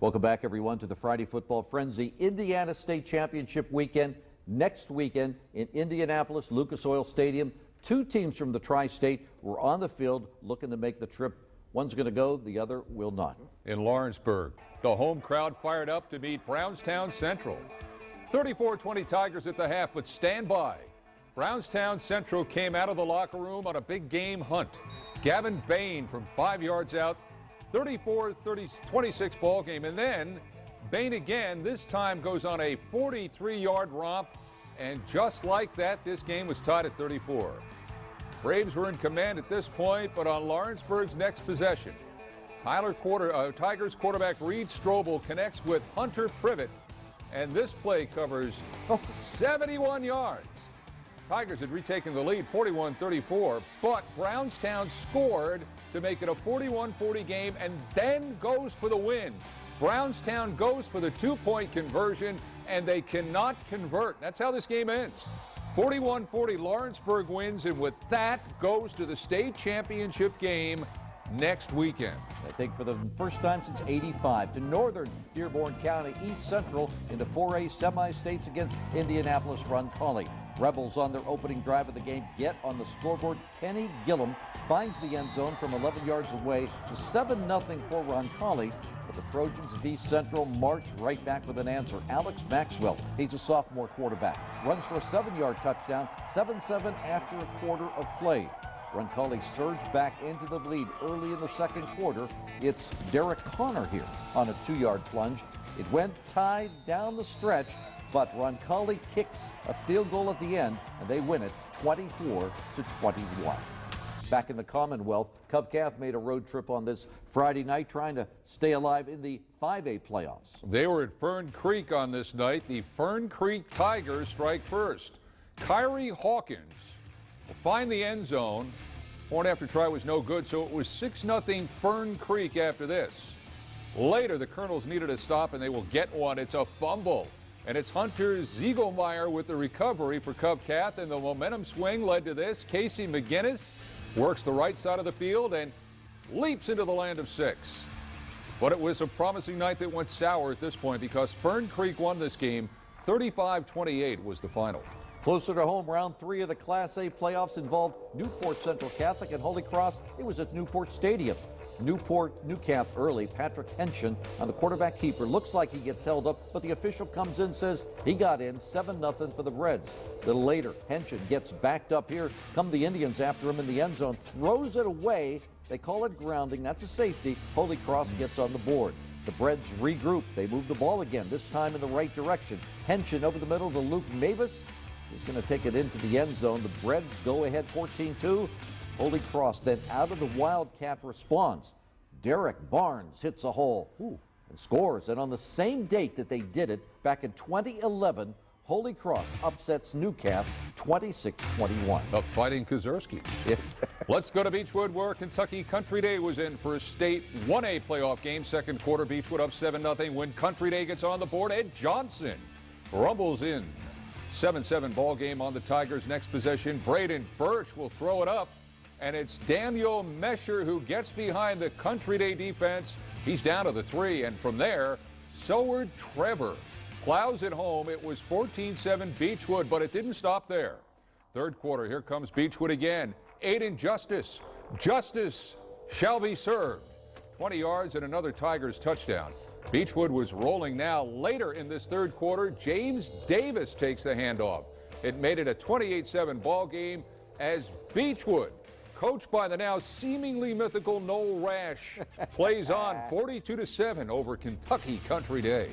Welcome back, everyone, to the Friday Football Frenzy Indiana State Championship weekend. Next weekend in Indianapolis, Lucas Oil Stadium. Two teams from the Tri-State were on the field looking to make the trip. One's going to go, the other will not. In Lawrenceburg, the home crowd fired up to meet Brownstown Central. 34-20 Tigers at the half, but stand by. Brownstown Central came out of the locker room on a big game hunt. Gavin Bain from 5 yards out, 34-26 ball game, and then Bain again, this time goes on a 43-yard romp, and just like that, this game was tied at 34. Braves were in command at this point, but on Lawrenceburg's next possession, Tigers quarterback Reed Strobel connects with Hunter Privet, and this play covers 71 yards. Tigers had retaken the lead 41-34, but Brownstown scored to make it a 41-40 game and then goes for the win. Brownstown goes for the two-point conversion, and they cannot convert. That's how this game ends. 41-40, Lawrenceburg wins, and with that goes to the state championship game next weekend. I think for the first time since '85, to Northern Dearborn County East Central into 4A semi-states against Indianapolis Roncalli. Rebels on their opening drive of the game get on the scoreboard. Kenny Gillum finds the end zone from 11 yards away to 7-0 for Roncalli. But the Trojans of East Central march right back with an answer. Alex Maxwell, he's a sophomore quarterback, runs for a 7-yard touchdown, 7-7 after a quarter of play. Roncalli surged back into the lead early in the second quarter. It's Derek Connor here on a 2-yard plunge. It went tied down the stretch, but Roncalli kicks a field goal at the end, and they win it 24-21. Back in the Commonwealth, Covcath made a road trip on this Friday night trying to stay alive in the 5A playoffs. They were at Fern Creek on this night. The Fern Creek Tigers strike first. Kyrie Hawkins will find the end zone. Point after try was no good, so it was 6-0 Fern Creek after this. Later, the Colonels needed a stop, and they will get one. It's a fumble. And it's Hunter Ziegelmeyer with the recovery for Covcath, and the momentum swing led to this. Casey McGinnis works the right side of the field and leaps into the land of 6. But it was a promising night that went sour at this point because Fern Creek won this game. 35-28 was the final. Closer to home, round 3 of the Class A playoffs involved Newport Central Catholic and Holy Cross. It was at Newport Stadium. Newcap early. Patrick Henshin on the quarterback keeper. Looks like he gets held up, but the official comes in, says he got in. 7-0 for the Reds. A little later, Henshin gets backed up here. Come the Indians after him in the end zone. Throws it away. They call it grounding. That's a safety. Holy Cross gets on the board. The Reds regroup. They move the ball again, this time in the right direction. Henshin over the middle to Luke Mavis. He's going to take it into the end zone. The Reds go ahead 14-2. Holy Cross then out of the Wildcat responds. Derek Barnes hits a hole and scores. And on the same date that they did it, back in 2011, Holy Cross upsets Newcap 26-21. The Fighting Kozerski. Yes. Let's go to Beechwood, where Kentucky Country Day was in for a state 1A playoff game. Second quarter, Beechwood up 7-0. When Country Day gets on the board, Ed Johnson rumbles in. 7-7 ball game on the Tigers' next possession. Braden Birch will throw it up, and it's Daniel Mesher who gets behind the Country Day defense. He's down to the 3, and from there, Soward Trevor plows it home. It was 14-7 Beechwood, but it didn't stop there. Third quarter, here comes Beechwood again. Aiden Justice. Justice shall be served. 20 yards and another Tigers touchdown. Beechwood was rolling now. Later in this third quarter, James Davis takes the handoff. It made it a 28-7 ball game as Beechwood, coached by the now seemingly mythical Noel Rash, plays on 42-7 over Kentucky Country Day.